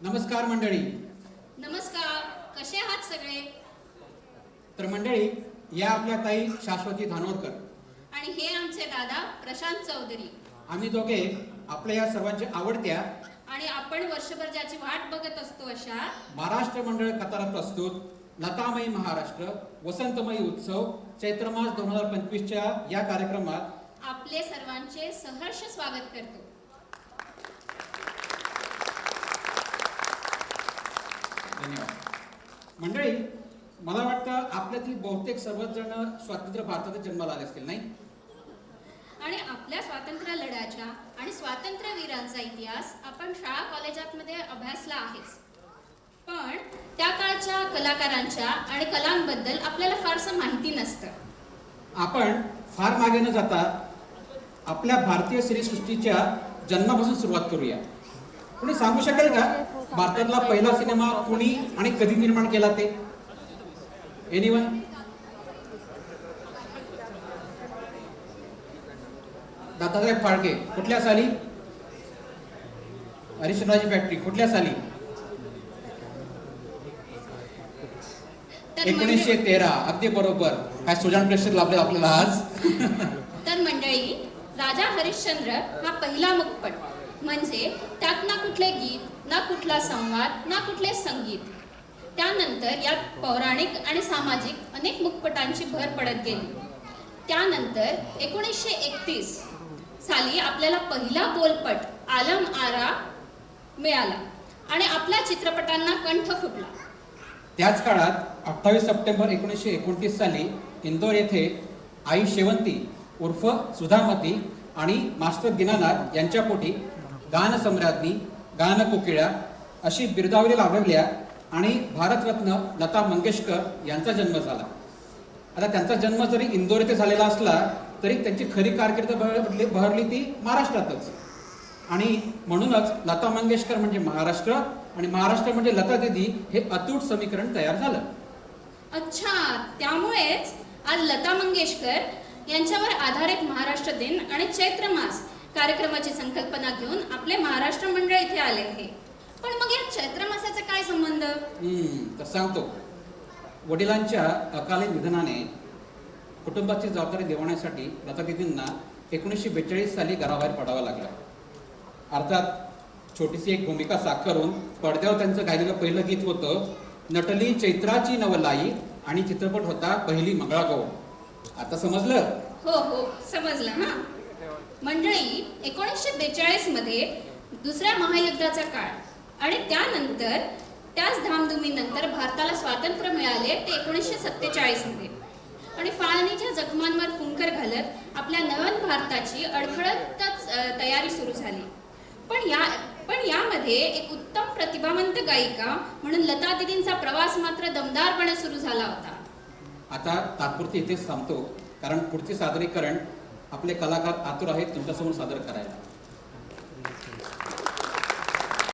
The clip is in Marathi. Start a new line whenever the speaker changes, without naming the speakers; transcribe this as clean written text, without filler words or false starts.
नमस्कार मंडळी.
नमस्कार. कसे आहात सगळे?
तर मंडळी, या आपल्या ताई शाश्वती धानोरकर
आणि हे आमचे दादा प्रशांत चौधरी.
आम्ही दोघे आपल्या या सर्वांच्या आवडत्या
आणि आपण वर्षभर ज्याची वाट बघत असतो अशा
महाराष्ट्र मंडळ कथाला प्रस्तुत लतामयी महाराष्ट्र वसंतमयी उत्सव चैत्रमास 2025च्या या कार्यक्रमात
आपले सर्वांचे सहर्ष स्वागत करतो.
धन्यवाद. मंडळी, मला वाटतं आपल्यातील बहुतेक सर्वच जण स्वातंत्र्य भारतातच जन्माला आले असतील, नाही?
आणि आपल्या स्वातंत्र्य लढ्याच्या आणि स्वातंत्र्यवीरांचा इतिहास आपण शाळा कॉलेजांमध्ये अभ्यासला आहेच. पण त्या काळच्या कलाकारांच्या आणि कलांबद्दल आपल्याला फारसं माहिती नसतं.
आपण फार मागे न जाता आपल्या भारतीय सिनेसृष्टीच्या जन्मापासून सुरुवात करूया. कोणी सांगू शकेल का भारतातला पहिला सिनेमा कुणी आणि कधी निर्माण केला ते? एनीवन? दादासाहेब फाळके कुठल्या साली? हरिश्चंद्राची फॅक्टरी कुठल्या साली? 1913. अगदी बरोबर. काय सुजाण प्रेक्षक लाभले आपल्याला आज.
तर मंडळी, राजा हरिश्चंद्र हा पहिला मुखपट, म्हणजे त्यात ना कुठले गीत, ना कुठला संवाद, ना कुठले संगीत. त्यानंतर यात पौराणिक आणि सामाजिक अनेक मुखपटांची भर पडत गेली. त्यानंतर 1931 साली आपल्याला पहिला बोलपट आलम आरा मिळाला आणि आपल्या चित्रपटांना कंठ फुटला.
त्याच काळात 28 सप्टेंबर 1929 साली इंदोर येथे आई शेवंती उर्फ सुधामती आणि मास्टर दीनानाथ यांच्या पोटी गानसम्राज्ञी, गानकोकिळा अशी बिरदावली लाभल्या आणि भारतरत्न लता मंगेशकर यांचा जन्म झाला. आता त्यांचा जन्म जरी इंदोर येथे झालेला असला तरी त्यांची खरी कारकीर्द बहरली ती महाराष्ट्रातच. आणि म्हणूनच लता मंगेशकर म्हणजे महाराष्ट्र आणि महाराष्ट्र म्हणजे लता दीदी हे अतूट समीकरण तयार झालं.
अच्छा, त्यामुळेच आज लता मंगेशकर यांच्यावर आधारित महाराष्ट्र दिन आणि चैत्र मास कार्यक्रमाची संकल्पना घेऊन आपले महाराष्ट्र मंडळ इथे आले आहे. पण मग या चैत्र मासाचा काय संबंध?
तर सांगतो. वडिलांच्या अकाली निधनाने कुटुंबाची जबाबदारी देवण्यासाठी लता दीदींना 1942 साली घराबाहेर पडावं लागलं. अर्थात छोटीशी एक भूमिका साकारून पडद्यावर त्यांचं गायलेलं पहिलं गीत होतं नटली चैत्राची नवलाई आणि चित्रपट होता पहिली मंगळागौर. आता समजलं?
हो, समजलं. हा मंडळी, 1942 मध्ये दुसऱ्या महायुद्धाचा काळ आणि त्यानंतर त्याच धामधुमीनंतर भारताला स्वातंत्र्य मिळाले ते 1947 मध्ये. आणि फाळणीच्या जखमांवर फुंकर घालत आपल्या नवीन भारताची अडखळतच तयारी सुरू झाली. पण यामध्ये एक उत्तम प्रतिभावंत गायिका म्हणून लता दीदींचा प्रवास मात्र दमदारपणे सुरू झाला होता.
आता तात्पुरती इथेच थांबतो, कारण पुढचे सादरीकरण आपले कलाकार आतुर आहेत तुमच्यासमोर सादर करायला.